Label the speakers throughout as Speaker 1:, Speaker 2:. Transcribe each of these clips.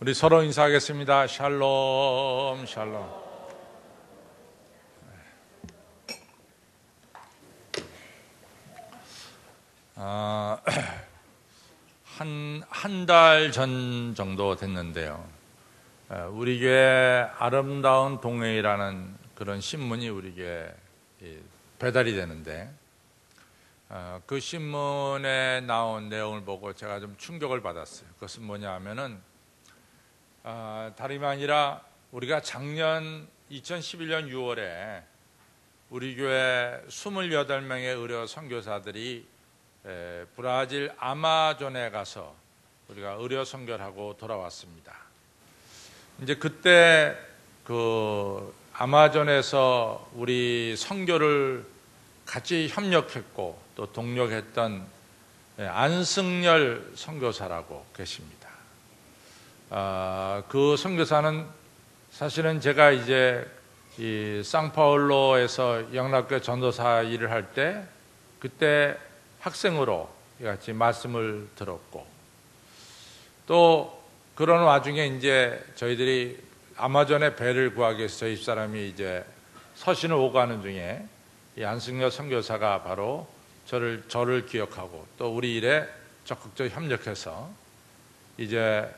Speaker 1: 우리 서로 인사하겠습니다. 샬롬, 샬롬. 한 달 전 정도 됐는데요. 우리 교회 아름다운 동행이라는 그런 신문이 우리 교회에 배달이 되는데, 그 신문에 나온 내용을 보고 제가 좀 충격을 받았어요. 그것은 뭐냐 하면은, 다름이 아니라 우리가 작년 2011년 6월에 우리 교회 28명의 의료 선교사들이 브라질 아마존에 가서 우리가 의료 선교하고 돌아왔습니다. 이제 그때 그 아마존에서 우리 선교를 같이 협력했고 또 동력했던 안승열 선교사라고 계십니다. 그 선교사는 사실은 제가 이제 이 상파울로에서 영락교회 전도사 일을 할 때 그때 학생으로 같이 말씀을 들었고, 또 그런 와중에 이제 저희들이 아마존에 배를 구하기 위해서 저희 집사람이 이제 서신을 오가는 중에 이 안승열 선교사가 바로 저를 기억하고 또 우리 일에 적극적으로 협력해서 이제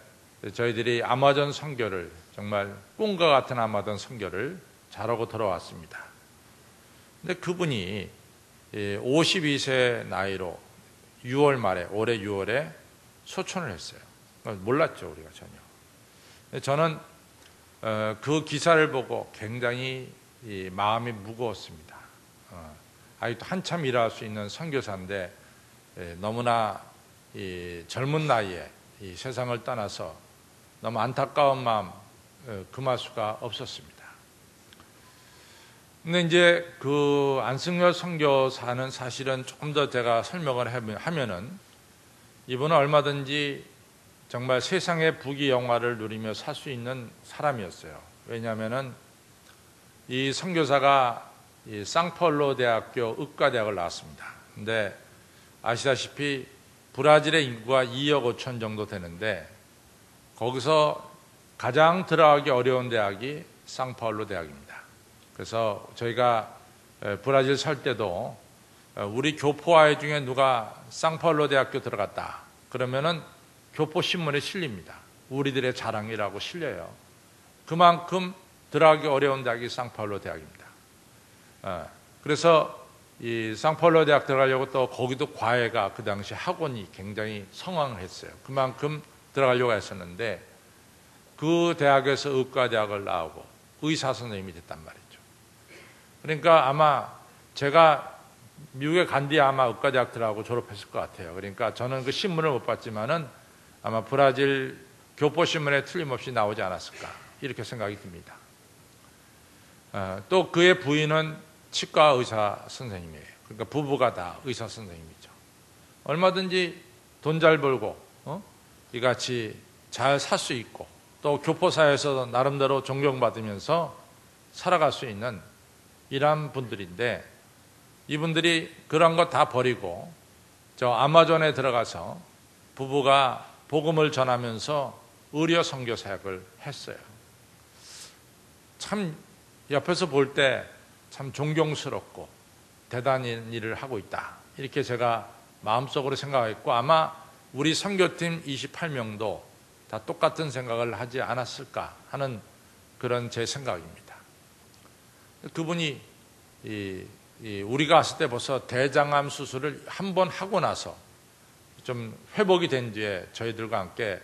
Speaker 1: 저희들이 아마존 선교를 정말 꿈과 같은 아마존 선교를 잘하고 돌아왔습니다. 근데 그분이 52세 나이로 6월 말에, 올해 6월에 소천을 했어요. 몰랐죠, 우리가 전혀. 저는 그 기사를 보고 굉장히 마음이 무거웠습니다. 아직도 한참 일할 수 있는 선교사인데 너무나 젊은 나이에 이 세상을 떠나서 너무 안타까운 마음 금할 수가 없었습니다. 근데 이제 그 안승열 선교사는 사실은 조금 더 제가 설명을 하면은 이분은 얼마든지 정말 세상의 부귀영화를 누리며 살 수 있는 사람이었어요. 왜냐하면은 이 선교사가 이 상파울로 대학교 의과대학을 나왔습니다. 근데 아시다시피 브라질의 인구가 2억 5천 정도 되는데 거기서 가장 들어가기 어려운 대학이 상파울로 대학입니다. 그래서 저희가 브라질 살 때도 우리 교포 아이 중에 누가 상파울로 대학교 들어갔다 그러면은 교포 신문에 실립니다. 우리들의 자랑이라고 실려요. 그만큼 들어가기 어려운 대학이 상파울로 대학입니다. 그래서 이 상파울로 대학 들어가려고 또 거기도 과외가 그 당시 학원이 굉장히 성황을 했어요. 그만큼 들어가려고 했었는데 그 대학에서 의과대학을 나오고 의사 선생님이 됐단 말이죠. 그러니까 아마 제가 미국에 간 뒤에 아마 의과대학 들어가고 졸업했을 것 같아요. 그러니까 저는 그 신문을 못 봤지만은 아마 브라질 교포신문에 틀림없이 나오지 않았을까 이렇게 생각이 듭니다. 또 그의 부인은 치과 의사 선생님이에요. 그러니까 부부가 다 의사 선생님이죠. 얼마든지 돈 잘 벌고 이같이 잘 살 수 있고 또 교포사회에서 나름대로 존경받으면서 살아갈 수 있는 이런 분들인데 이분들이 그런 거 다 버리고 저 아마존에 들어가서 부부가 복음을 전하면서 의료 선교 사역을 했어요. 참 옆에서 볼 때 참 존경스럽고 대단한 일을 하고 있다 이렇게 제가 마음속으로 생각했고 아마 우리 선교팀 28명도 다 똑같은 생각을 하지 않았을까 하는 그런 제 생각입니다. 그분이 우리가 왔을 때 벌써 대장암 수술을 한 번 하고 나서 좀 회복이 된 뒤에 저희들과 함께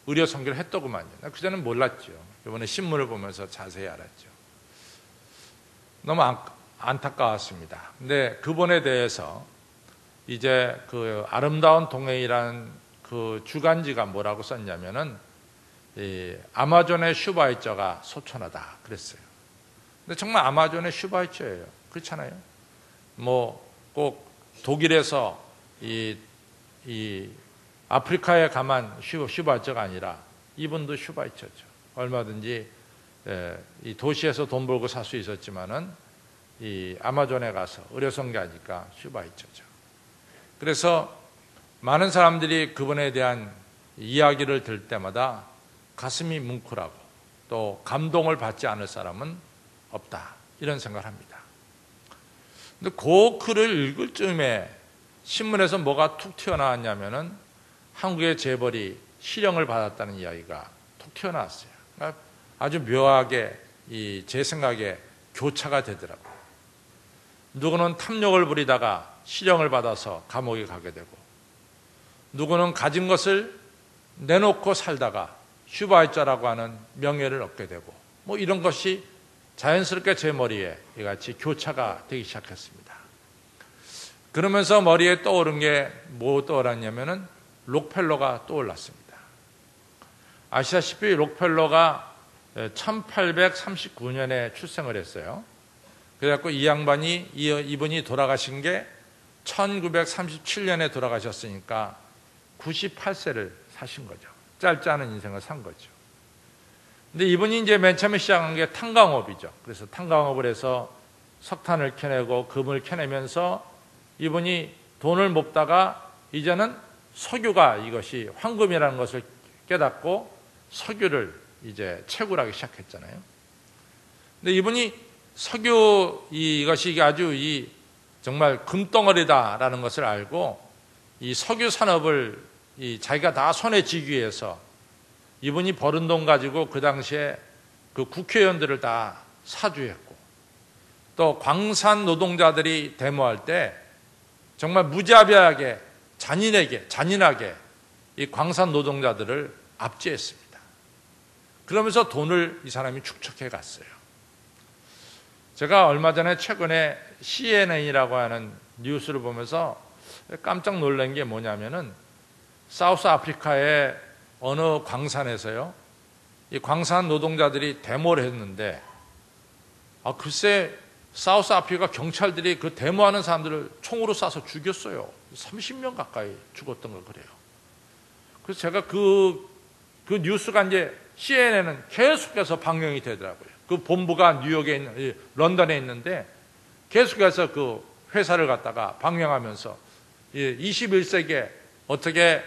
Speaker 1: 의료 선교를 했더구만요. 그전에는 몰랐죠. 이번에 신문을 보면서 자세히 알았죠. 너무 안타까웠습니다. 근데 그분에 대해서 이제 그 아름다운 동행이라는 그 주간지가 뭐라고 썼냐면은 아마존의 슈바이처가 소천하다 그랬어요. 근데 정말 아마존의 슈바이처예요. 그렇잖아요. 뭐 꼭 독일에서 이 아프리카에 가만 슈바이처가 아니라 이분도 슈바이처죠. 얼마든지 이 도시에서 돈 벌고 살 수 있었지만은 이 아마존에 가서 의료선교하니까 슈바이처죠. 그래서 많은 사람들이 그분에 대한 이야기를 들을 때마다 가슴이 뭉클하고 또 감동을 받지 않을 사람은 없다, 이런 생각을 합니다. 근데 그 글을 읽을 즈음에 신문에서 뭐가 툭 튀어나왔냐면은 한국의 재벌이 실형을 받았다는 이야기가 툭 튀어나왔어요. 그러니까 아주 묘하게 제 생각에 교차가 되더라고요. 누구는 탐욕을 부리다가 실형을 받아서 감옥에 가게 되고, 누구는 가진 것을 내놓고 살다가 슈바이자라고 하는 명예를 얻게 되고, 뭐 이런 것이 자연스럽게 제 머리에 이같이 교차가 되기 시작했습니다. 그러면서 머리에 떠오른 게 뭐 떠올랐냐면은 록펠러가 떠올랐습니다. 아시다시피 록펠러가 1839년에 출생을 했어요. 그래갖고 이 양반이, 이분이 돌아가신 게 1937년에 돌아가셨으니까 98세를 사신 거죠. 짧지 않은 인생을 산 거죠. 근데 이분이 이제 맨 처음에 시작한 게 탄광업이죠. 그래서 탄광업을 해서 석탄을 캐내고 금을 캐내면서 이분이 돈을 못 다가 이제는 석유가 이것이 황금이라는 것을 깨닫고 석유를 이제 채굴하기 시작했잖아요. 근데 이분이 석유 이것이 아주 정말 금덩어리다라는 것을 알고 이 석유 산업을 자기가 다 손에 쥐기 위해서 이분이 버는 돈 가지고 그 당시에 그 국회의원들을 다 사주했고, 또 광산 노동자들이 데모할 때 정말 무자비하게 잔인하게 이 광산 노동자들을 압제했습니다. 그러면서 돈을 이 사람이 축적해 갔어요. 제가 얼마 전에 최근에 CNN이라고 하는 뉴스를 보면서 깜짝 놀란 게 뭐냐면은 사우스 아프리카의 어느 광산에서요, 이 광산 노동자들이 데모를 했는데, 글쎄 사우스 아프리카 경찰들이 그 데모하는 사람들을 총으로 쏴서 죽였어요. 30명 가까이 죽었던 걸 그래요. 그래서 제가 그 뉴스가 이제 CNN은 계속해서 방영이 되더라고요. 그 본부가 뉴욕에 있는, 런던에 있는데 계속해서 그 회사를 갖다가 방영하면서 21세기에 어떻게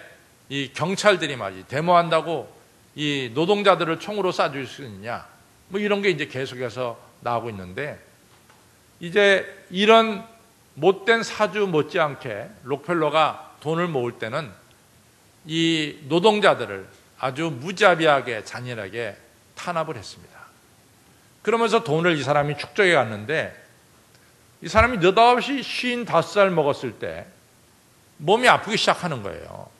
Speaker 1: 이 경찰들이 말이지 데모한다고 이 노동자들을 총으로 쏴줄 수 있느냐, 뭐 이런 게 이제 계속해서 나오고 있는데, 이제 이런 못된 사주 못지않게 록펠러가 돈을 모을 때는 이 노동자들을 아주 무자비하게 잔인하게 탄압을 했습니다. 그러면서 돈을 이 사람이 축적해 갔는데, 이 사람이 느닷없이 55살 먹었을 때 몸이 아프기 시작하는 거예요.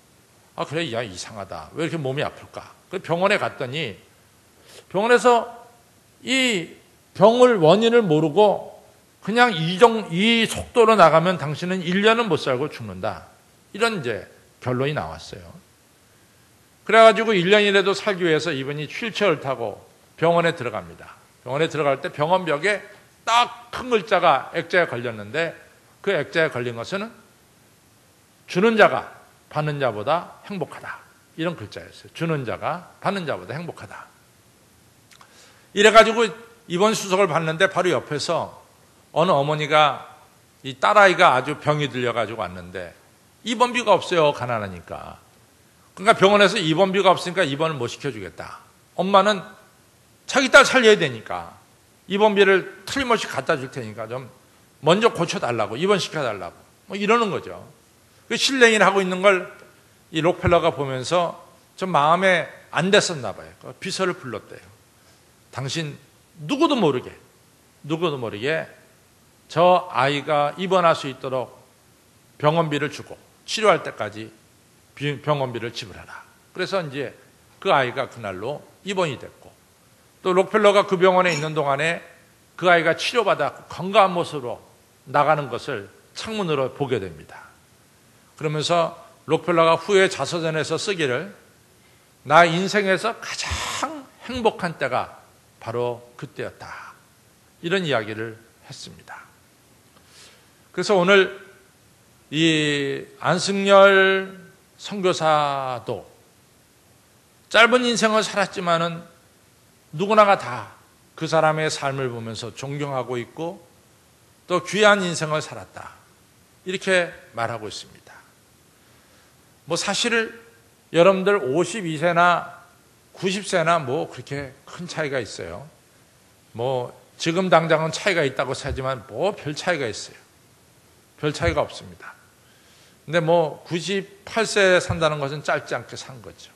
Speaker 1: 그래, 야, 이상하다. 왜 이렇게 몸이 아플까? 그래서 병원에 갔더니 병원에서 이 병을 원인을 모르고 그냥 이 속도로 나가면 당신은 1년은 못 살고 죽는다, 이런 이제 결론이 나왔어요. 그래가지고 1년이라도 살기 위해서 이분이 휠체어를 타고 병원에 들어갑니다. 병원에 들어갈 때 병원벽에 딱 큰 글자가, 액자에 걸렸는데, 그 액자에 걸린 것은 주는 자가 받는 자보다 행복하다, 이런 글자였어요. 주는 자가 받는 자보다 행복하다. 이래가지고 입원 수속을 받는데 바로 옆에서 어느 어머니가 이 딸아이가 아주 병이 들려가지고 왔는데 입원비가 없어요, 가난하니까. 그러니까 병원에서 입원비가 없으니까 입원을 못 시켜주겠다. 엄마는 자기 딸 살려야 되니까 입원비를 틀림없이 갖다 줄 테니까 좀 먼저 고쳐달라고, 입원시켜달라고, 뭐 이러는 거죠. 그 실랭이를 하고 있는 걸 이 록펠러가 보면서 좀 마음에 안 됐었나 봐요. 비서를 불렀대요. 당신 누구도 모르게 저 아이가 입원할 수 있도록 병원비를 주고 치료할 때까지 병원비를 지불하라. 그래서 이제 그 아이가 그날로 입원이 됐고, 또 록펠러가 그 병원에 있는 동안에 그 아이가 치료받아 건강한 모습으로 나가는 것을 창문으로 보게 됩니다. 그러면서 록펠러가 후에 자서전에서 쓰기를, 나 인생에서 가장 행복한 때가 바로 그때였다, 이런 이야기를 했습니다. 그래서 오늘 이 안승열 선교사도 짧은 인생을 살았지만은 누구나가 다 그 사람의 삶을 보면서 존경하고 있고 또 귀한 인생을 살았다, 이렇게 말하고 있습니다. 뭐 사실 여러분들 52세나 90세나 뭐 그렇게 큰 차이가 있어요. 뭐 지금 당장은 차이가 있다고 하지만 뭐 별 차이가 있어요. 별 차이가 없습니다. 근데 뭐 98세 산다는 것은 짧지 않게 산 거죠.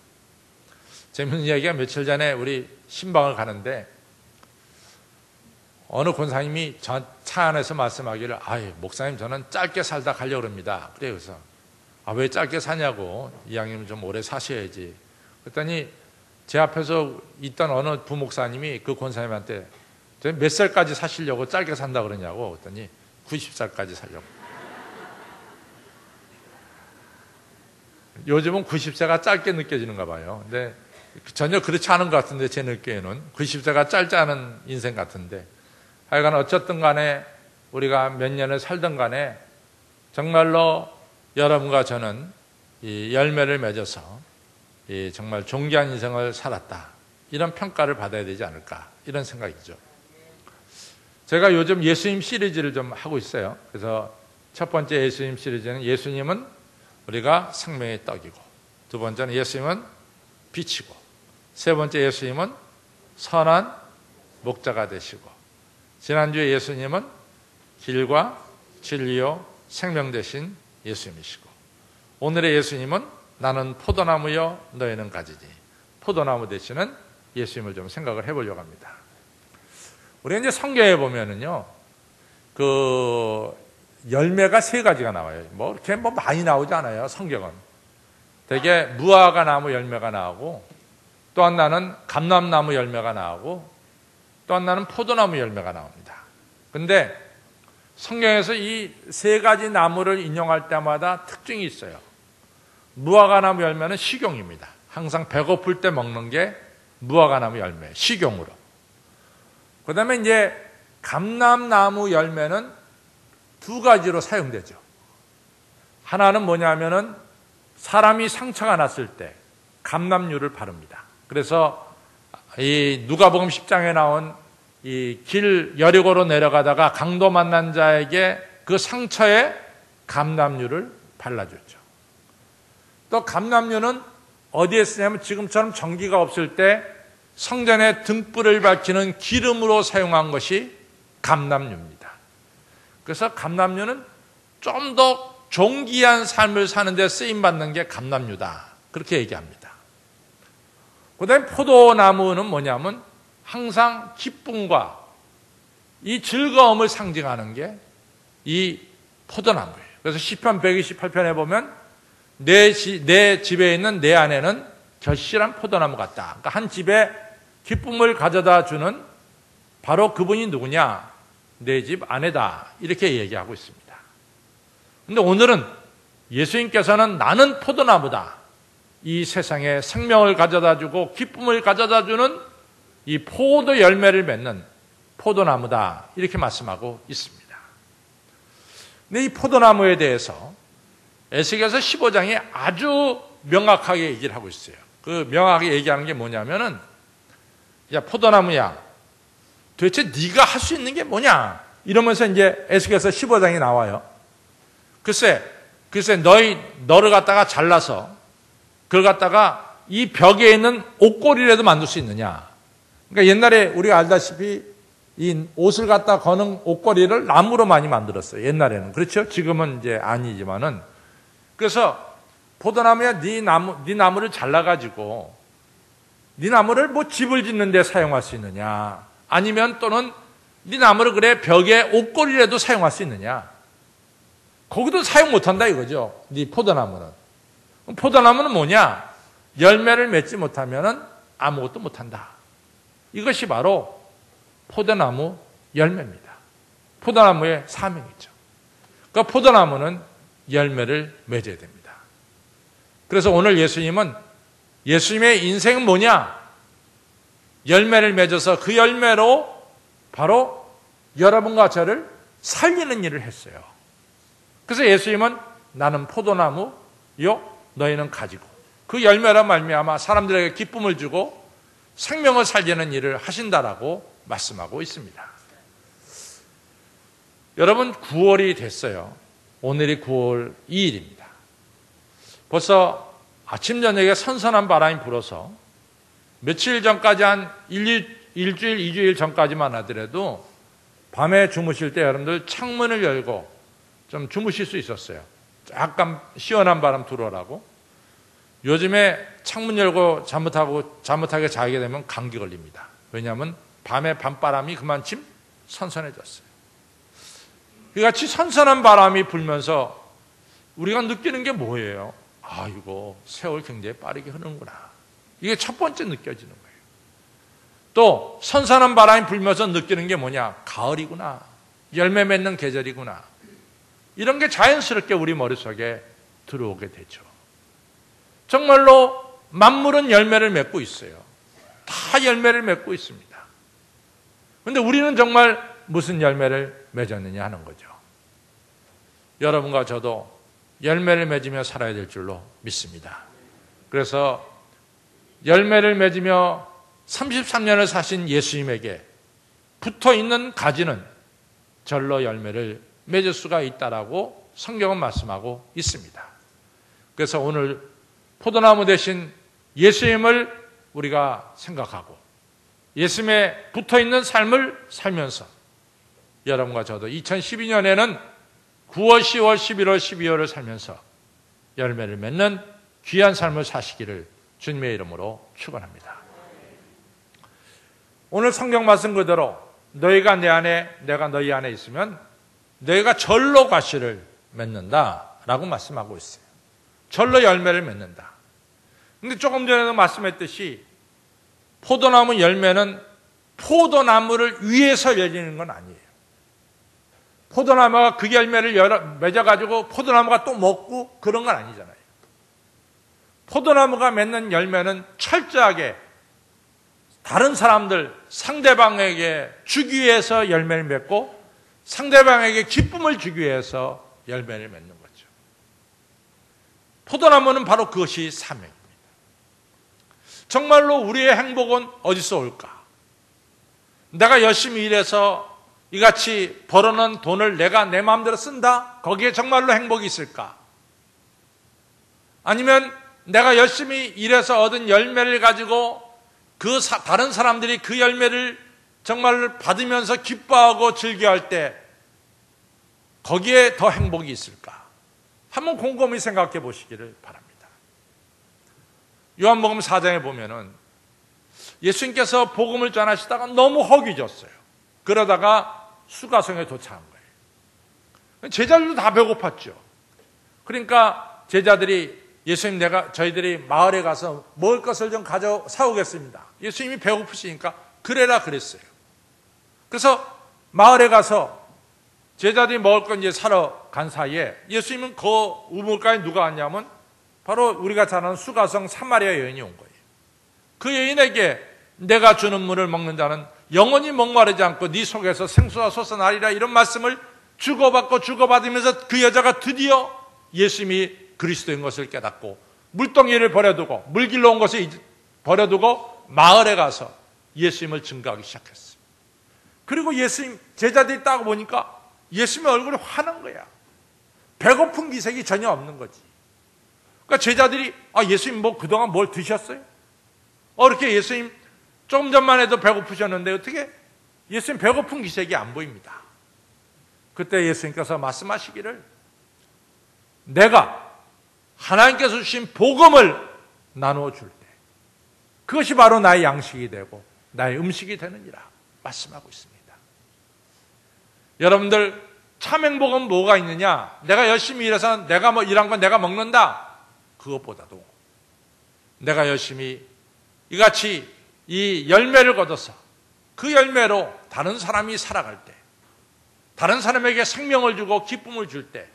Speaker 1: 재밌는 이야기가 며칠 전에 우리 신방을 가는데 어느 권사님이 저 차 안에서 말씀하기를 목사님 저는 짧게 살다 가려고 합니다. 그래서 왜 짧게 사냐고, 이왕이면 좀 오래 사셔야지. 그랬더니 제 앞에서 있던 어느 부목사님이 그 권사님한테 몇 살까지 사시려고 짧게 산다 그러냐고. 그랬더니 90살까지 살려고. 요즘은 90세가 짧게 느껴지는가 봐요. 근데 전혀 그렇지 않은 것 같은데, 제 느낌에는 90세가 짧지 않은 인생 같은데, 하여간 어쨌든 간에 우리가 몇 년을 살든 간에 정말로 여러분과 저는 이 열매를 맺어서 이 정말 존귀한 인생을 살았다, 이런 평가를 받아야 되지 않을까, 이런 생각이죠. 제가 요즘 예수님 시리즈를 좀 하고 있어요. 그래서 첫 번째 예수님 시리즈는 예수님은 우리가 생명의 떡이고, 두 번째는 예수님은 빛이고, 세 번째 예수님은 선한 목자가 되시고, 지난주에 예수님은 길과 진리요 생명 되신 예수님이시고, 오늘의 예수님은 나는 포도나무여 너희는 가지니, 포도나무 되시는 예수님을 좀 생각을 해보려고 합니다. 우리 이제 성경에 보면은요, 그 열매가 세 가지가 나와요. 뭐 이렇게 많이 나오지 않아요. 성경은 되게 무화과 나무 열매가 나오고, 또 하나는 감람나무 열매가 나오고, 또 하나는 포도나무 열매가 나옵니다. 근데 성경에서 이 세 가지 나무를 인용할 때마다 특징이 있어요. 무화과 나무 열매는 식용입니다. 항상 배고플 때 먹는 게 무화과 나무 열매, 식용으로. 그 다음에 이제 감람나무 열매는 두 가지로 사용되죠. 하나는 뭐냐면은 사람이 상처가 났을 때 감람유를 바릅니다. 그래서 이 누가복음 10장에 나온 이 길 여리고로 내려가다가 강도 만난 자에게 그 상처에 감람유를 발라줬죠. 또 감람유는 어디에 쓰냐면 지금처럼 전기가 없을 때 성전의 등불을 밝히는 기름으로 사용한 것이 감람유입니다. 그래서 감람유는 좀 더 존귀한 삶을 사는 데 쓰임받는 게 감람유다, 그렇게 얘기합니다. 그 다음에 포도나무는 뭐냐면 항상 기쁨과 이 즐거움을 상징하는 게 이 포도나무예요. 그래서 시편 128편에 보면 내 집에 있는 내 아내는 결실한 포도나무 같다. 그러니까 한 집에 기쁨을 가져다 주는 바로 그분이 누구냐? 내 집 아내다, 이렇게 얘기하고 있습니다. 그런데 오늘은 예수님께서는 나는 포도나무다, 이 세상에 생명을 가져다 주고 기쁨을 가져다 주는 이 포도 열매를 맺는 포도나무다, 이렇게 말씀하고 있습니다. 근데 이 포도나무에 대해서 에스겔서 15장에 아주 명확하게 얘기를 하고 있어요. 그 명확하게 얘기하는 게 뭐냐면은, 야 포도나무야, 도대체 네가 할 수 있는 게 뭐냐, 이러면서 이제 에스겔서 15장이 나와요. 글쎄 너를 갖다가 잘라서 그걸 갖다가 이 벽에 있는 옷걸이라도 만들 수 있느냐. 그러니까 옛날에 우리가 알다시피 이 옷을 갖다 거는 옷걸이를 나무로 많이 만들었어요. 옛날에는. 그렇죠? 지금은 이제 아니지만은. 그래서 포도나무야, 네 나무를 잘라가지고 네 나무를 뭐 집을 짓는 데 사용할 수 있느냐, 아니면 또는 네 나무를 그래 벽에 옷걸이라도 사용할 수 있느냐. 거기도 사용 못한다 이거죠. 네 포도나무는. 포도나무는 뭐냐? 열매를 맺지 못하면은 아무것도 못한다. 이것이 바로 포도나무 열매입니다. 포도나무의 사명이죠. 그러니까 포도나무는 열매를 맺어야 됩니다. 그래서 오늘 예수님의 인생은 뭐냐? 열매를 맺어서 그 열매로 바로 여러분과 저를 살리는 일을 했어요. 그래서 예수님은 나는 포도나무요 너희는 가지고, 그 열매로 말미암아 사람들에게 기쁨을 주고 생명을 살리는 일을 하신다라고 말씀하고 있습니다. 여러분, 9월이 됐어요. 오늘이 9월 2일입니다. 벌써 아침 저녁에 선선한 바람이 불어서 며칠 전까지 한 일주일, 2주일 전까지만 하더라도 밤에 주무실 때 여러분들 창문을 열고 좀 주무실 수 있었어요. 약간 시원한 바람 들어오라고. 요즘에 창문 열고 잘못하게 자게 되면 감기 걸립니다. 왜냐하면 밤에 밤바람이 그만큼 선선해졌어요. 이같이 선선한 바람이 불면서 우리가 느끼는 게 뭐예요? 아, 이거 세월 굉장히 빠르게 흐르는구나. 이게 첫 번째 느껴지는 거예요. 또 선선한 바람이 불면서 느끼는 게 뭐냐? 가을이구나. 열매 맺는 계절이구나. 이런 게 자연스럽게 우리 머릿속에 들어오게 되죠. 정말로 만물은 열매를 맺고 있어요. 다 열매를 맺고 있습니다. 그런데 우리는 정말 무슨 열매를 맺었느냐 하는 거죠. 여러분과 저도 열매를 맺으며 살아야 될 줄로 믿습니다. 그래서 열매를 맺으며 33년을 사신 예수님에게 붙어있는 가지는 절로 열매를 맺을 수가 있다라고 성경은 말씀하고 있습니다. 그래서 오늘 포도나무 대신 예수님을 우리가 생각하고 예수님에 붙어있는 삶을 살면서 여러분과 저도 2012년에는 9월, 10월, 11월, 12월을 살면서 열매를 맺는 귀한 삶을 사시기를 주님의 이름으로 축원합니다. 오늘 성경 말씀 그대로 너희가 내 안에 내가 너희 안에 있으면 너희가 절로 과실을 맺는다라고 말씀하고 있어요. 절로 열매를 맺는다. 근데 조금 전에도 말씀했듯이 포도나무 열매는 포도나무를 위해서 열리는 건 아니에요. 포도나무가 그 열매를 맺어가지고 포도나무가 또 먹고 그런 건 아니잖아요. 포도나무가 맺는 열매는 철저하게 다른 사람들, 상대방에게 주기 위해서 열매를 맺고 상대방에게 기쁨을 주기 위해서 열매를 맺는 거죠. 포도나무는 바로 그것이 사명입니다. 정말로 우리의 행복은 어디서 올까? 내가 열심히 일해서 이같이 벌어놓은 돈을 내가 내 마음대로 쓴다? 거기에 정말로 행복이 있을까? 아니면 내가 열심히 일해서 얻은 열매를 가지고 다른 사람들이 그 열매를 정말 받으면서 기뻐하고 즐겨할 때 거기에 더 행복이 있을까? 한번 곰곰이 생각해 보시기를 바랍니다. 요한복음 4장에 보면은 예수님께서 복음을 전하시다가 너무 허기졌어요. 그러다가 수가성에 도착한 거예요. 제자들도 다 배고팠죠. 그러니까 제자들이 예수님 저희들이 마을에 가서 먹을 것을 좀 사오겠습니다. 예수님이 배고프시니까 그래라 그랬어요. 그래서 마을에 가서 제자들이 먹을 건 이제 사러 간 사이에 예수님은 그 우물가에 누가 왔냐면 바로 우리가 잘 아는 수가성 사마리아 여인이 온 거예요. 그 여인에게 내가 주는 물을 먹는 자는 영원히 목마르지 않고 네 속에서 생수가 솟아나리라 이런 말씀을 주고받고 주고받으면서 그 여자가 드디어 예수님이 그리스도인 것을 깨닫고 물동이를 버려두고 물길로 온 것을 버려두고 마을에 가서 예수님을 증거하기 시작했어요. 그리고 예수님 제자들이 딱 보니까 예수님의 얼굴이 환한 거야. 배고픈 기색이 전혀 없는 거지. 그러니까 제자들이 예수님 그동안 뭘 드셨어요? 이렇게 예수님 조금 전만 해도 배고프셨는데 어떻게 예수님 배고픈 기색이 안 보입니다. 그때 예수님께서 말씀하시기를 내가 하나님께서 주신 복음을 나누어 줄 때 그것이 바로 나의 양식이 되고 나의 음식이 되느니라 말씀하고 있습니다. 여러분들 참 행복은 뭐가 있느냐? 내가 열심히 일해서 내가 일한 건 내가 먹는다. 그것보다도 내가 열심히 이같이 이 열매를 거둬서 그 열매로 다른 사람이 살아갈 때 다른 사람에게 생명을 주고 기쁨을 줄 때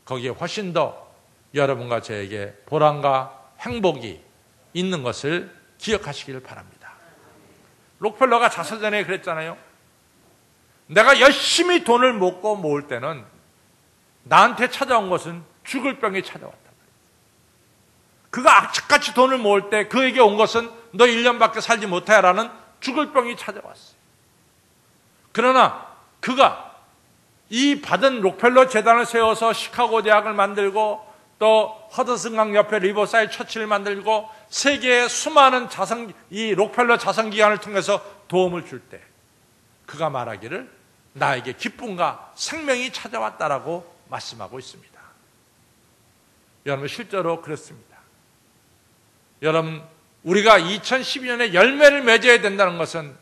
Speaker 1: 거기에 훨씬 더 여러분과 저에게 보람과 행복이 있는 것을 기억하시기를 바랍니다. 록펠러가 자서전에 그랬잖아요. 내가 열심히 돈을 먹고 모을 때는 나한테 찾아온 것은 죽을 병이 찾아왔단 말이에요. 그가 악착같이 돈을 모을 때 그에게 온 것은 너 1년밖에 살지 못해라는 죽을 병이 찾아왔어요. 그러나 그가 이 받은 록펠러 재단을 세워서 시카고 대학을 만들고 또 허드슨강 옆에 리버사이드 처치를 만들고 세계의 수많은 이 록펠러 자선기관을 통해서 도움을 줄 때 그가 말하기를 나에게 기쁨과 생명이 찾아왔다라고 말씀하고 있습니다. 여러분, 실제로 그렇습니다. 여러분, 우리가 2012년에 열매를 맺어야 된다는 것은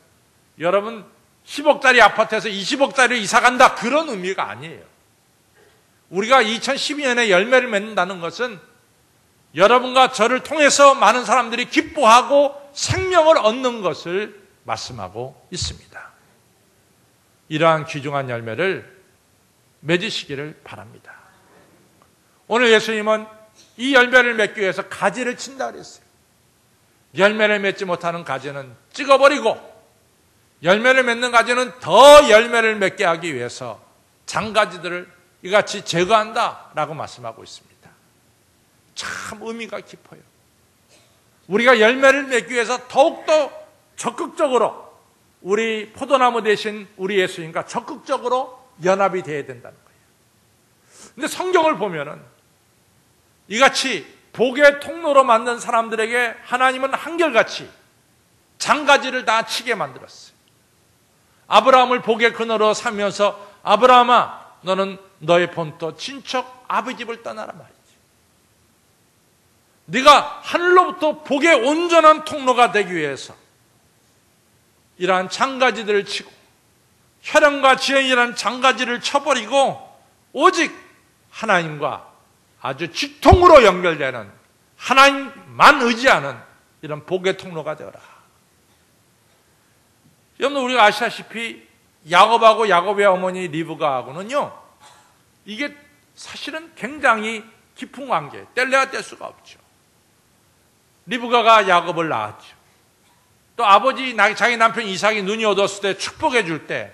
Speaker 1: 여러분 10억짜리 아파트에서 20억짜리로 이사간다, 그런 의미가 아니에요. 우리가 2012년에 열매를 맺는다는 것은 여러분과 저를 통해서 많은 사람들이 기뻐하고 생명을 얻는 것을 말씀하고 있습니다. 이러한 귀중한 열매를 맺으시기를 바랍니다. 오늘 예수님은 이 열매를 맺기 위해서 가지를 친다 그랬어요. 열매를 맺지 못하는 가지는 찍어버리고 열매를 맺는 가지는 더 열매를 맺게 하기 위해서 장가지들을 이같이 제거한다라고 말씀하고 있습니다. 참 의미가 깊어요. 우리가 열매를 맺기 위해서 더욱더 적극적으로 우리 포도나무 대신 우리 예수님과 적극적으로 연합이 되어야 된다는 거예요. 근데 성경을 보면은 이같이 복의 통로로 만든 사람들에게 하나님은 한결같이 장가지를 다 치게 만들었어요. 아브라함을 복의 근원으로 삼면서 아브라함아, 너는 너의 본토 친척 아버지 집을 떠나라 말이지. 네가 하늘로부터 복의 온전한 통로가 되기 위해서 이러한 장가지들을 치고 혈연과 지연이라는 장가지를 쳐버리고 오직 하나님과 아주 직통으로 연결되는 하나님만 의지하는 이런 복의 통로가 되어라. 여러분, 우리가 아시다시피 야곱하고 야곱의 어머니 리브가하고는요, 이게 사실은 굉장히 깊은 관계, 뗄래야 뗄 수가 없죠. 리브가가 야곱을 낳았죠. 또 아버지 자기 남편 이삭이 눈이 어두웠을 때 축복해 줄 때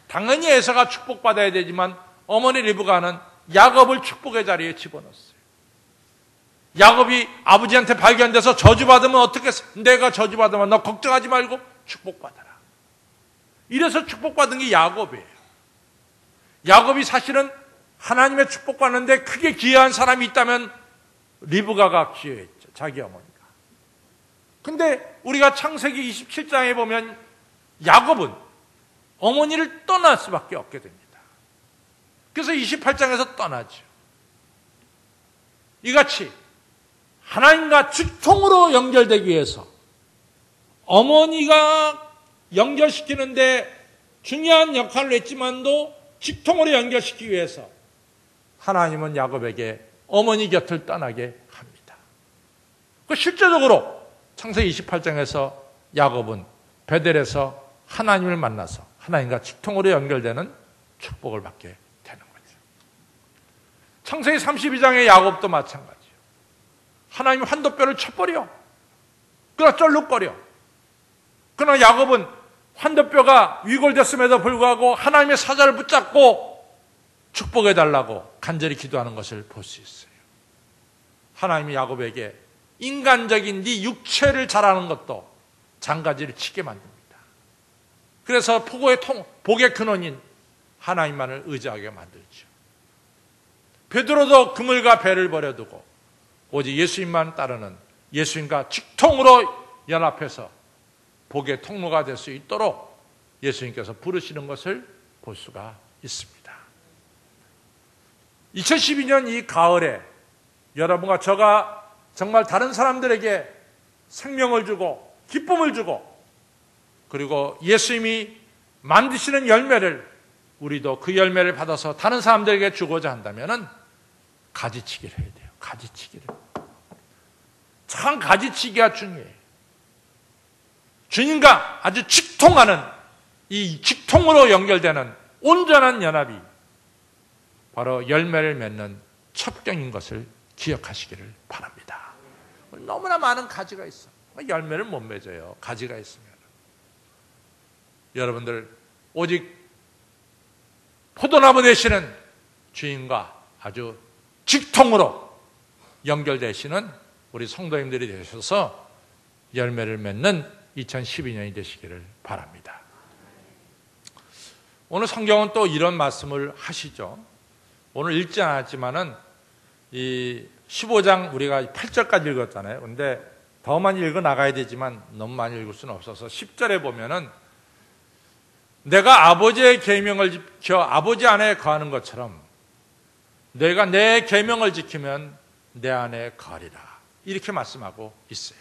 Speaker 1: 당연히 에서가 축복받아야 되지만 어머니 리브가는 야곱을 축복의 자리에 집어넣었어요. 야곱이 아버지한테 발견돼서 저주받으면 어떻게, 내가 저주받으면 너 걱정하지 말고 축복받아라. 이래서 축복받은 게 야곱이에요. 야곱이 사실은 하나님의 축복받는데 크게 기여한 사람이 있다면 리브가가 기여했죠. 자기 어머니가. 근데 우리가 창세기 27장에 보면 야곱은 어머니를 떠날 수밖에 없게 됩니다. 그래서 28장에서 떠나죠. 이같이 하나님과 직통으로 연결되기 위해서 어머니가 연결시키는데 중요한 역할을 했지만도 직통으로 연결시키기 위해서 하나님은 야곱에게 어머니 곁을 떠나게 합니다. 실제적으로 창세기 28장에서 야곱은 베델에서 하나님을 만나서 하나님과 직통으로 연결되는 축복을 받게 되는 거죠. 창세기 32장의 야곱도 마찬가지예요. 하나님이 환도뼈를 쳐버려. 그러나 쩔룩거려. 그러나 야곱은 환도뼈가 위골됐음에도 불구하고 하나님의 사자를 붙잡고 축복해달라고 간절히 기도하는 것을 볼 수 있어요. 하나님이 야곱에게 인간적인 네 육체를 자라는 것도 장가지를 치게 만듭니다. 그래서 복의 근원인 하나님만을 의지하게 만들죠. 베드로도 그물과 배를 버려두고 오직 예수님만 따르는 예수님과 직통으로 연합해서 복의 통로가 될 수 있도록 예수님께서 부르시는 것을 볼 수가 있습니다. 2012년 이 가을에 여러분과 저가 정말 다른 사람들에게 생명을 주고 기쁨을 주고 그리고 예수님이 만드시는 열매를 우리도 그 열매를 받아서 다른 사람들에게 주고자 한다면 가지치기를 해야 돼요. 가지치기를. 참 가지치기가 중요해요. 주님과 아주 직통하는 이 직통으로 연결되는 온전한 연합이 바로 열매를 맺는 첩경인 것을 기억하시기를 바랍니다. 너무나 많은 가지가 있어. 열매를 못 맺어요. 가지가 있으면. 여러분들 오직 포도나무 되시는 주인과 아주 직통으로 연결되시는 우리 성도님들이 되셔서 열매를 맺는 2012년이 되시기를 바랍니다. 오늘 성경은 또 이런 말씀을 하시죠. 오늘 읽지 않았지만은 이 15장 우리가 8절까지 읽었잖아요. 근데 더 많이 읽어 나가야 되지만 너무 많이 읽을 수는 없어서 10절에 보면은 내가 아버지의 계명을 지켜 아버지 안에 거하는 것처럼 내가 내 계명을 지키면 내 안에 거하리라. 이렇게 말씀하고 있어요.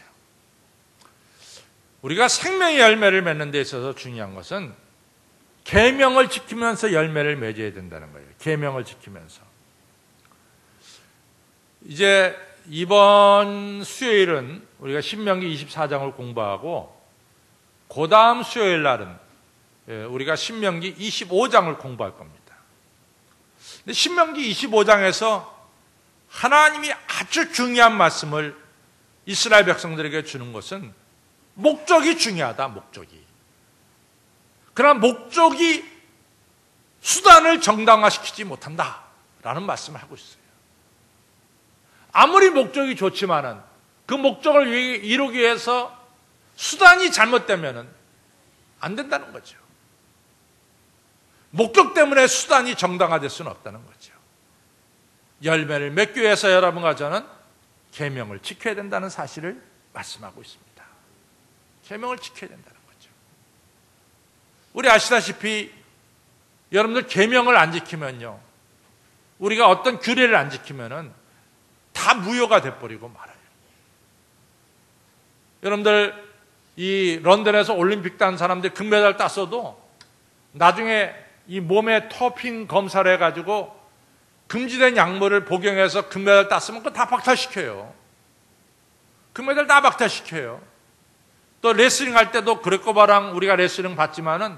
Speaker 1: 우리가 생명의 열매를 맺는 데 있어서 중요한 것은 계명을 지키면서 열매를 맺어야 된다는 거예요. 계명을 지키면서. 이제 이번 수요일은 우리가 신명기 24장을 공부하고 그 다음 수요일 날은 우리가 신명기 25장을 공부할 겁니다. 근데 신명기 25장에서 하나님이 아주 중요한 말씀을 이스라엘 백성들에게 주는 것은 목적이 중요하다, 목적이. 그러나 목적이 수단을 정당화시키지 못한다라는 말씀을 하고 있어요. 아무리 목적이 좋지만은 그 목적을 이루기 위해서 수단이 잘못되면은 안 된다는 거죠. 목적 때문에 수단이 정당화될 수는 없다는 거죠. 열매를 맺기 위해서 여러분과 저는 계명을 지켜야 된다는 사실을 말씀하고 있습니다. 계명을 지켜야 된다는 거죠. 우리 아시다시피 여러분들 계명을 안 지키면요, 우리가 어떤 규례를 안 지키면은 다 무효가 돼버리고 말아요. 여러분들 이 런던에서 올림픽 딴 사람들 금메달 땄어도 나중에 이 몸에 토핑 검사를 해가지고 금지된 약물을 복용해서 금메달 땄으면 그거 다 박탈시켜요. 금메달 다 박탈시켜요. 또 레슬링 할 때도 그레코바랑 우리가 레슬링 봤지만은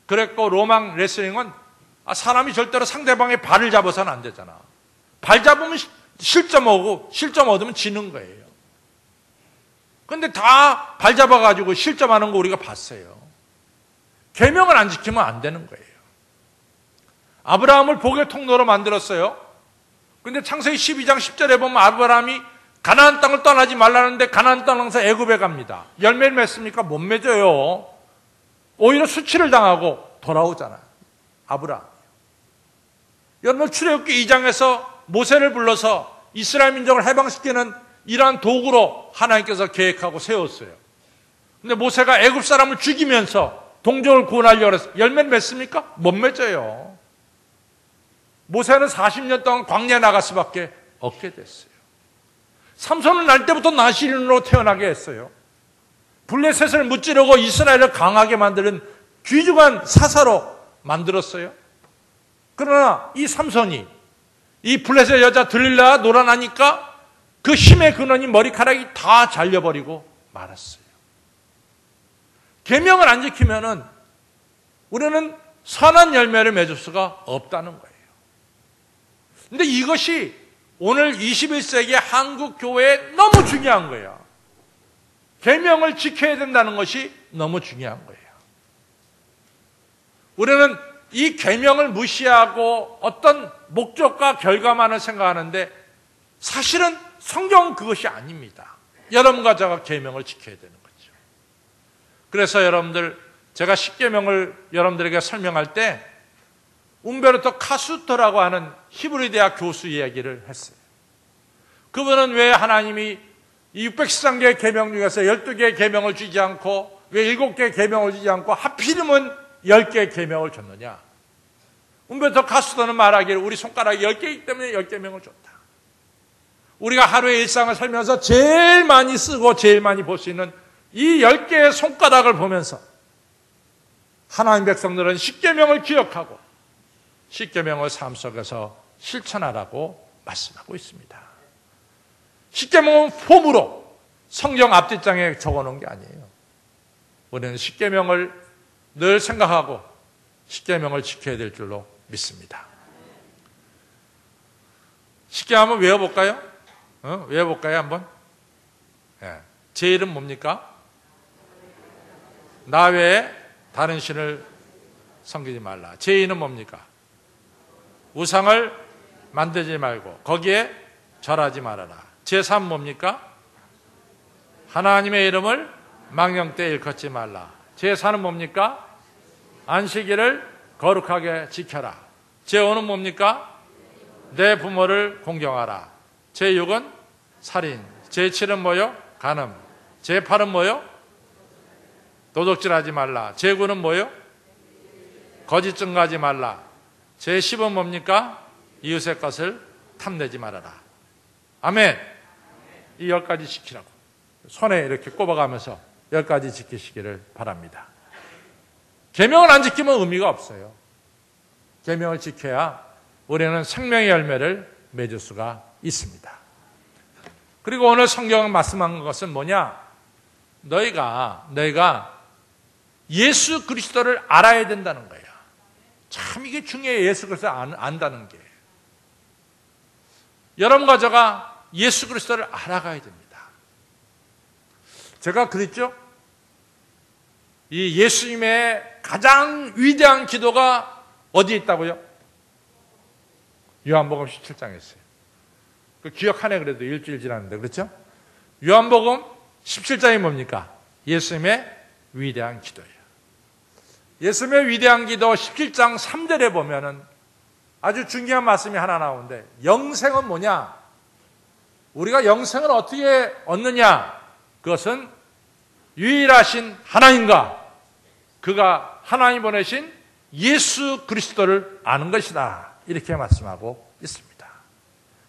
Speaker 1: 그레코 로망 레슬링은 사람이 절대로 상대방의 발을 잡아서는 안 되잖아. 발 잡으면 실점 얻으면 지는 거예요. 근데 다 발 잡아가지고 실점하는 거 우리가 봤어요. 계명을 안 지키면 안 되는 거예요. 아브라함을 복의 통로로 만들었어요. 근데 창세기 12장 10절에 보면 아브라함이 가나안 땅을 떠나지 말라는데 가나안 땅에서 애굽에 갑니다. 열매를 맺습니까? 못 맺어요. 오히려 수치를 당하고 돌아오잖아요. 아브라함. 여러분 출애굽기 2장에서 모세를 불러서 이스라엘 민족을 해방시키는 이러한 도구로 하나님께서 계획하고 세웠어요. 근데 모세가 애굽 사람을 죽이면서 동족을 구원하려고 해서 열매를 맺습니까? 못 맺어요. 모세는 40년 동안 광야에 나갈 수밖에 없게 됐어요. 삼손은 날 때부터 나시린으로 태어나게 했어요. 블레셋을 무찌르고 이스라엘을 강하게 만드는 귀중한 사사로 만들었어요. 그러나 이 삼손이 이 블레셋 여자 들릴라가 놀아나니까 그 힘의 근원이 머리카락이 다 잘려버리고 말았어요. 계명을 안 지키면은 우리는 선한 열매를 맺을 수가 없다는 거예요. 근데 이것이 오늘 21세기 한국 교회에 너무 중요한 거예요. 계명을 지켜야 된다는 것이 너무 중요한 거예요. 우리는 이 계명을 무시하고 어떤 목적과 결과만을 생각하는데 사실은 성경은 그것이 아닙니다. 여러분과 제가 계명을 지켜야 되는 거죠. 그래서 여러분들 제가 십계명을 여러분들에게 설명할 때 움베르토 카수토라고 하는 히브리 대학 교수 이야기를 했어요. 그분은 왜 하나님이 이 613개의 계명 중에서 12개의 계명을 주지 않고 왜 7개의 계명을 주지 않고 하필이면 10개의 계명을 줬느냐. 움베르토 카수토는 말하기를 우리 손가락이 10개이기 때문에 10계명을 줬다. 우리가 하루의 일상을 살면서 제일 많이 쓰고 제일 많이 볼 수 있는 이 10개의 손가락을 보면서 하나님 백성들은 십계명을 기억하고 십계명을 삶 속에서 실천하라고 말씀하고 있습니다. 십계명은 폼으로 성경 앞뒷장에 적어놓은 게 아니에요. 우리는 십계명을 늘 생각하고 십계명을 지켜야 될 줄로 믿습니다. 십계명 한번 외워볼까요? 외워볼까요 한번? 네. 제 이름 뭡니까? 나 외에 다른 신을 섬기지 말라. 제 이름 뭡니까? 우상을 만들지 말고 거기에 절하지 말아라. 제3 뭡니까? 하나님의 이름을 망령되이 일컫지 말라. 제4는 뭡니까? 안식일을 거룩하게 지켜라. 제5는 뭡니까? 내 부모를 공경하라. 제6은 살인, 제7은 뭐요? 간음, 제8은 뭐요? 도둑질하지 말라. 제9는 뭐요? 거짓 증거하지 말라. 제10은 뭡니까? 이웃의 것을 탐내지 말아라. 아멘. 이 10가지 지키라고 손에 이렇게 꼽아가면서 10가지 지키시기를 바랍니다. 계명을 안 지키면 의미가 없어요. 계명을 지켜야 우리는 생명의 열매를 맺을 수가 있습니다. 그리고 오늘 성경은 말씀한 것은 뭐냐? 너희가 예수 그리스도를 알아야 된다는 거예요. 참 이게 중요해요. 예수 그리스도를 안다는 게. 여러분과 저가 예수 그리스도를 알아가야 됩니다. 제가 그랬죠? 이 예수님의 가장 위대한 기도가 어디에 있다고요? 요한복음 17장에 있어요. 그 기억하네 그래도 일주일 지났는데 그렇죠? 요한복음 17장이 뭡니까? 예수님의 위대한 기도예요. 예수님의 위대한 기도 17장 3절에 보면은 아주 중요한 말씀이 하나 나오는데 영생은 뭐냐? 우리가 영생을 어떻게 얻느냐? 그것은 유일하신 하나님과 그가 하나님 보내신 예수 그리스도를 아는 것이다. 이렇게 말씀하고 있습니다.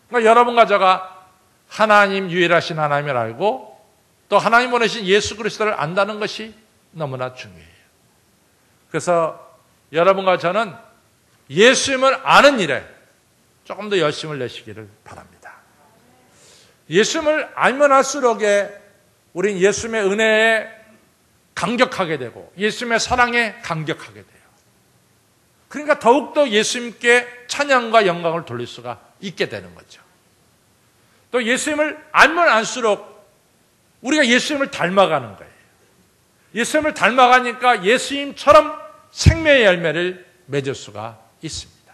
Speaker 1: 그러니까 여러분과 저가 하나님 유일하신 하나님을 알고 또 하나님 보내신 예수 그리스도를 안다는 것이 너무나 중요해요. 그래서 여러분과 저는 예수님을 아는 일에 조금 더 열심을 내시기를 바랍니다. 예수님을 알면 할수록 우린 예수님의 은혜에 감격하게 되고 예수님의 사랑에 감격하게 돼요. 그러니까 더욱더 예수님께 찬양과 영광을 돌릴 수가 있게 되는 거죠. 또 예수님을 알면 알수록 우리가 예수님을 닮아가는 거예요. 예수님을 닮아가니까 예수님처럼 생명의 열매를 맺을 수가 있습니다.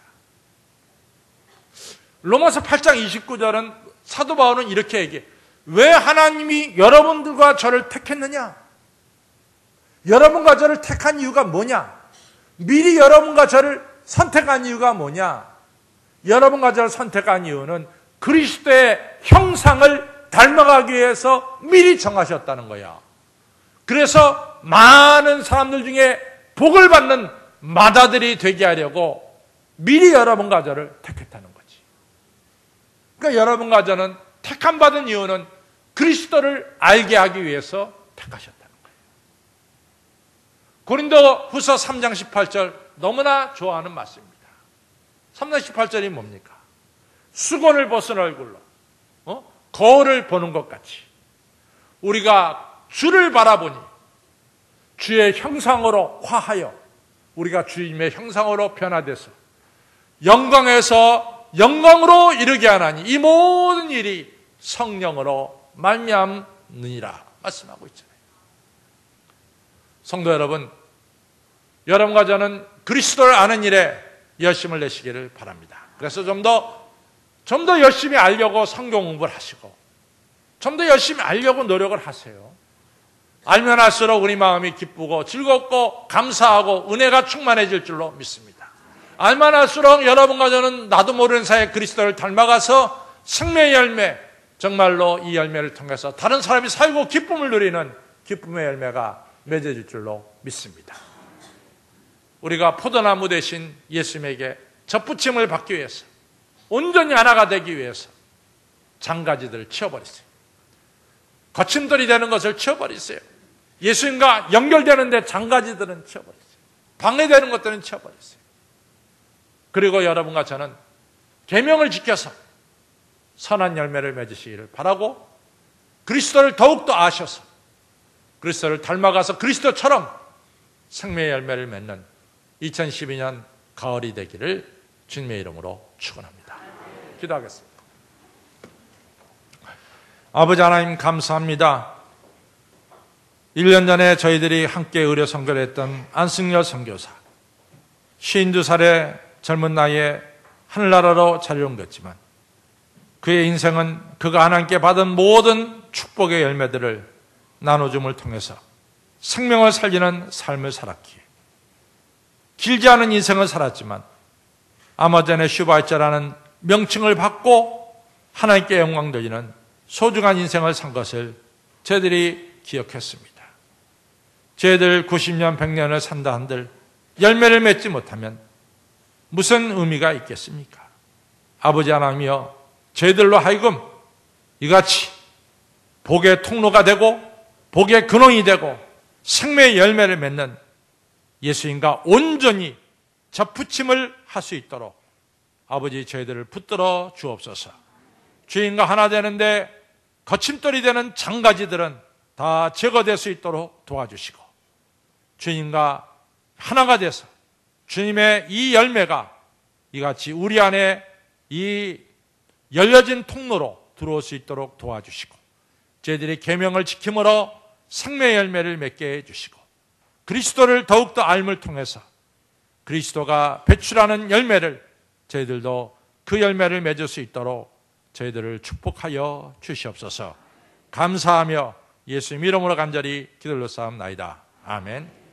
Speaker 1: 로마서 8장 29절은 사도 바울은 이렇게 얘기해요. 왜 하나님이 여러분들과 저를 택했느냐? 여러분과 저를 택한 이유가 뭐냐? 미리 여러분과 저를 선택한 이유가 뭐냐? 여러분과 저를 선택한 이유는 그리스도의 형상을 닮아가기 위해서 미리 정하셨다는 거야. 그래서 많은 사람들 중에 복을 받는 마다들이 되게 하려고 미리 여러분과 저를 택했다는 거지. 그러니까 여러분과 저는 택함 받은 이유는 그리스도를 알게 하기 위해서 택하셨다는 거예요. 고린도 후서 3장 18절 너무나 좋아하는 말씀입니다. 3장 18절이 뭡니까? 수건을 벗은 얼굴로 거울을 보는 것 같이 우리가 주를 바라보니 주의 형상으로 화하여 우리가 주님의 형상으로 변화돼서 영광에서 영광으로 이르게 하나니 이 모든 일이 성령으로 말미암느니라 말씀하고 있잖아요. 성도 여러분, 여러분과 저는 그리스도를 아는 일에 열심을 내시기를 바랍니다. 그래서 좀 더 열심히 알려고 성경 공부를 하시고 좀 더 열심히 알려고 노력을 하세요. 알면 할수록 우리 마음이 기쁘고 즐겁고 감사하고 은혜가 충만해질 줄로 믿습니다. 알면 할수록 여러분과 저는 나도 모르는 사이에 그리스도를 닮아가서 생명의 열매, 정말로 이 열매를 통해서 다른 사람이 살고 기쁨을 누리는 기쁨의 열매가 맺어질 줄로 믿습니다. 우리가 포도나무 대신 예수님에게 접붙임을 받기 위해서 온전히 하나가 되기 위해서 장가지들을 치워버리세요. 거침돌이 되는 것을 치워버리세요. 예수님과 연결되는데 장가지들은 치워버리세요. 방해되는 것들은 치워버리세요. 그리고 여러분과 저는 계명을 지켜서 선한 열매를 맺으시기를 바라고 그리스도를 더욱더 아셔서 그리스도를 닮아가서 그리스도처럼 생명의 열매를 맺는 2012년 가을이 되기를 주님의 이름으로 축원합니다. 기도하겠습니다. 아버지 하나님 감사합니다. 1년 전에 저희들이 함께 의료 선교를 했던 안승열 선교사 52살의 젊은 나이에 하늘나라로 자리를 옮겼지만 그의 인생은 그가 하나님께 받은 모든 축복의 열매들을 나눠줌을 통해서 생명을 살리는 삶을 살았기에 길지 않은 인생을 살았지만 아마존의 슈바이처라는 명칭을 받고 하나님께 영광 돌리는 소중한 인생을 산 것을 저희들이 기억했습니다. 저희들 90년, 100년을 산다 한들 열매를 맺지 못하면 무슨 의미가 있겠습니까? 아버지 하나님이여, 저희들로 하여금 이같이 복의 통로가 되고 복의 근원이 되고 생명의 열매를 맺는 예수님과 온전히 접붙임을 할 수 있도록 아버지 저희들을 붙들어 주옵소서. 주인과 하나 되는데 거침돌이 되는 장가지들은 다 제거될 수 있도록 도와주시고, 주님과 하나가 돼서 주님의 이 열매가 이같이 우리 안에 이 열려진 통로로 들어올 수 있도록 도와주시고, 저희들이 계명을 지킴으로 생명의 열매를 맺게 해주시고, 그리스도를 더욱더 알을 통해서 그리스도가 배출하는 열매를 저희들도 그 열매를 맺을 수 있도록 저희들을 축복하여 주시옵소서. 감사하며 예수님 이름으로 간절히 기도를 쌓옵나이다. 아멘.